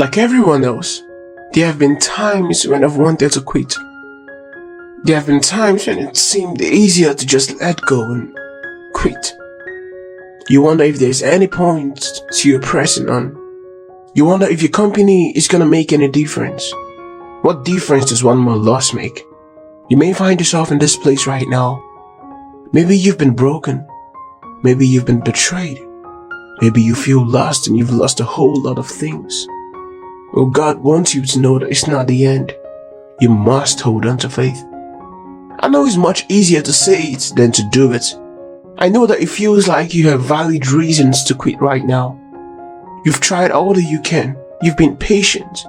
Like everyone else, there have been times when I've wanted to quit. There have been times when it seemed easier to just let go and quit. You wonder if there's any point to your pressing on. You wonder if your company is gonna make any difference. What difference does one more loss make? You may find yourself in this place right now. Maybe you've been broken. Maybe you've been betrayed. Maybe you feel lost and you've lost a whole lot of things. Well, God wants you to know that it's not the end. You must hold on to faith. I know it's much easier to say it than to do it. I know that it feels like you have valid reasons to quit right now. You've tried all that you can. You've been patient.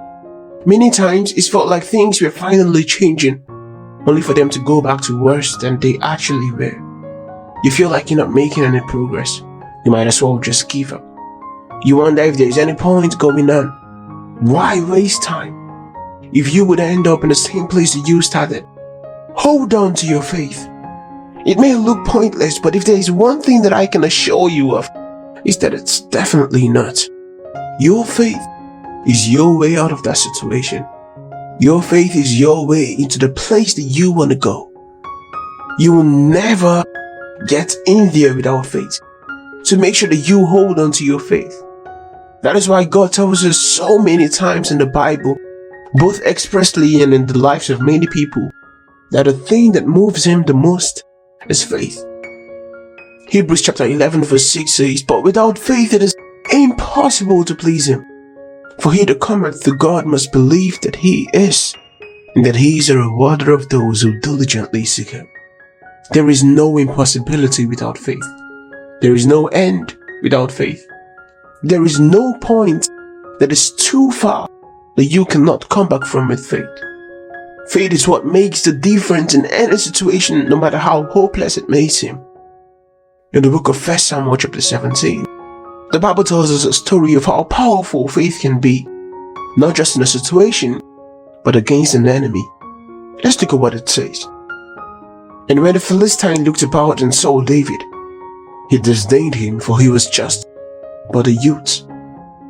Many times it's felt like things were finally changing, only for them to go back to worse than they actually were. You feel like you're not making any progress. You might as well just give up. You wonder if there's any point going on. Why waste time if you would end up in the same place that you started? Hold on to your faith. It may look pointless, but if there is one thing that I can assure you of, is that it's definitely not. Your faith is your way out of that situation. Your faith is your way into the place that you want to go. You will never get in there without faith. So make sure that you hold on to your faith. That is why God tells us so many times in the Bible, both expressly and in the lives of many people, that the thing that moves Him the most is faith. Hebrews chapter 11 verse 6 says, "But without faith it is impossible to please Him. For he that cometh to God must believe that He is, and that He is a rewarder of those who diligently seek Him." There is no impossibility without faith. There is no end without faith. There is no point that is too far that you cannot come back from with faith. Faith is what makes the difference in any situation, no matter how hopeless it may seem. In the book of 1 Samuel chapter 17, the Bible tells us a story of how powerful faith can be, not just in a situation, but against an enemy. Let's look at what it says. "And when the Philistine looked about and saw David, he disdained him, for he was just but a youth,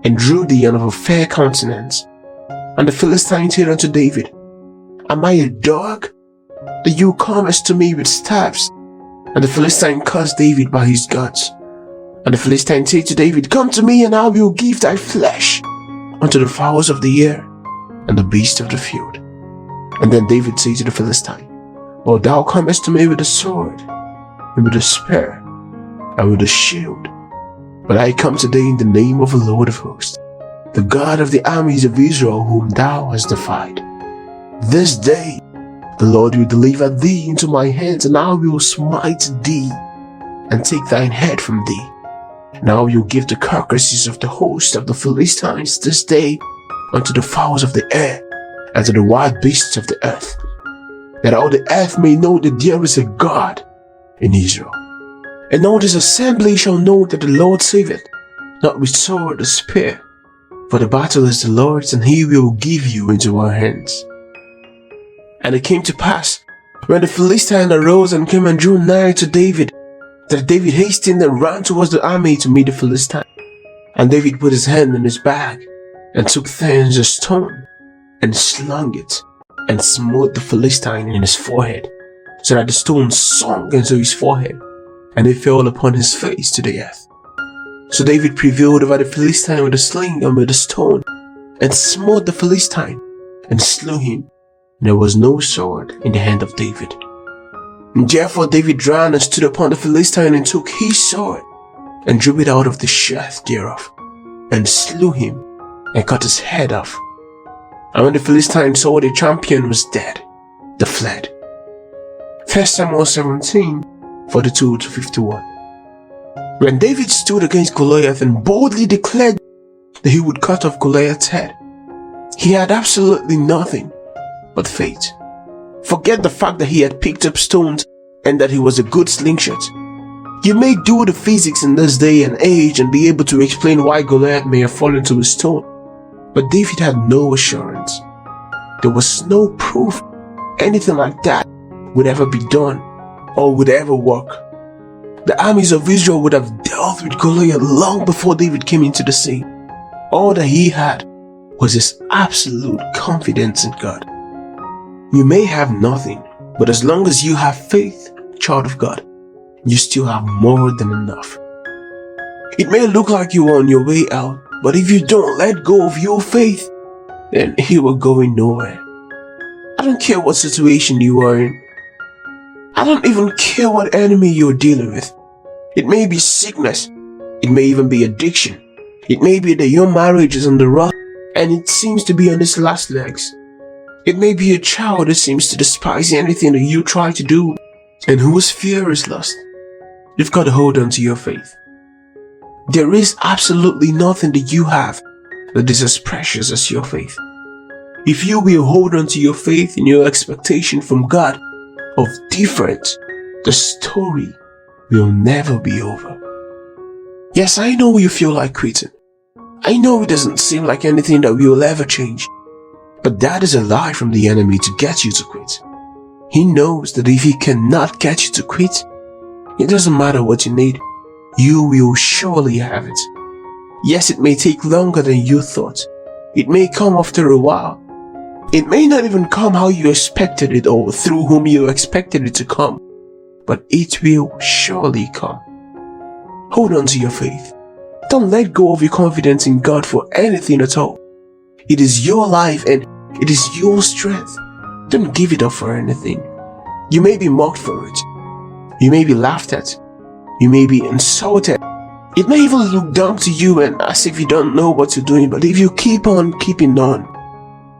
and ruddy and of a fair countenance. And the Philistine said unto David, Am I a dog, that you comest to me with staffs? And the Philistine cursed David by his gods. And the Philistine said to David, Come to me, and I will give thy flesh unto the fowls of the air, and the beasts of the field. And then David said to the Philistine, O thou comest to me with a sword, and with a spear, and with a shield. But I come today in the name of the Lord of hosts, the God of the armies of Israel, whom thou hast defied. This day the Lord will deliver thee into my hands, and I will smite thee, and take thine head from thee. And I will give the carcasses of the host of the Philistines this day unto the fowls of the air, and to the wild beasts of the earth, that all the earth may know that there is a God in Israel. And all this assembly shall know that the Lord saveth, not with sword or spear, for the battle is the Lord's, and He will give you into our hands. And it came to pass, when the Philistine arose and came and drew nigh to David, that David hastened and ran towards the army to meet the Philistine. And David put his hand in his bag, and took thence a stone, and slung it, and smote the Philistine in his forehead, so that the stone sunk into his forehead, and it fell upon his face to the earth. So David prevailed over the Philistine with a sling and with a stone, and smote the Philistine, and slew him. And there was no sword in the hand of David. And therefore David ran and stood upon the Philistine, and took his sword, and drew it out of the sheath thereof, and slew him, and cut his head off. And when the Philistine saw the champion was dead, they fled. 1 Samuel 17, 42 to 51. When David stood against Goliath and boldly declared that he would cut off Goliath's head, he had absolutely nothing but faith. Forget the fact that he had picked up stones and that he was a good slingshot. You may do the physics in this day and age and be able to explain why Goliath may have fallen to a stone, but David had no assurance. There was no proof anything like that would ever be done or would ever work. The armies of Israel would have dealt with Goliath long before David came into the scene. All that he had possess absolute confidence in God. You may have nothing, but as long as you have faith, child of God, you still have more than enough. It may look like you are on your way out, but if you don't let go of your faith, then you are going nowhere. I don't care what situation you are in. I don't even care what enemy you're dealing with. It may be sickness. It may even be addiction. It may be that your marriage is on the run and it seems to be on its last legs. It may be a child that seems to despise anything that you try to do and whose fear is lost. You've got to hold on to your faith. There is absolutely nothing that you have that is as precious as your faith. If you will hold on to your faith and your expectation from God of different, the story will never be over. Yes, I know you feel like quitting. I know it doesn't seem like anything that will ever change. But that is a lie from the enemy to get you to quit. He knows that if he cannot get you to quit, it doesn't matter what you need, you will surely have it. Yes, it may take longer than you thought. It may come after a while. It may not even come how you expected it or through whom you expected it to come, but it will surely come. Hold on to your faith. Don't let go of your confidence in God for anything at all. It is your life and it is your strength. Don't give it up for anything. You may be mocked for it. You may be laughed at. You may be insulted. It may even look down to you and as if you don't know what you're doing, but if you keep on keeping on,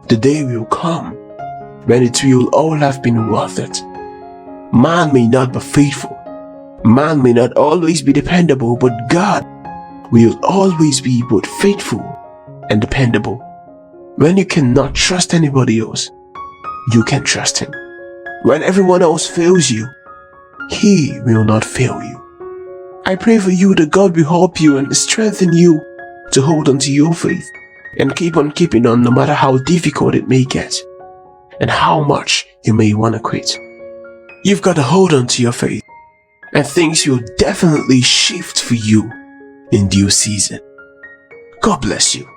the day will come when it will all have been worth it. Man may not be faithful. Man may not always be dependable, but God will always be both faithful and dependable. When you cannot trust anybody else, you can trust Him. When everyone else fails you, He will not fail you. I pray for you that God will help you and strengthen you to hold on to your faith and keep on keeping on no matter how difficult it may get and how much you may want to quit. You've got to hold on to your faith and things will definitely shift for you in due season. God bless you.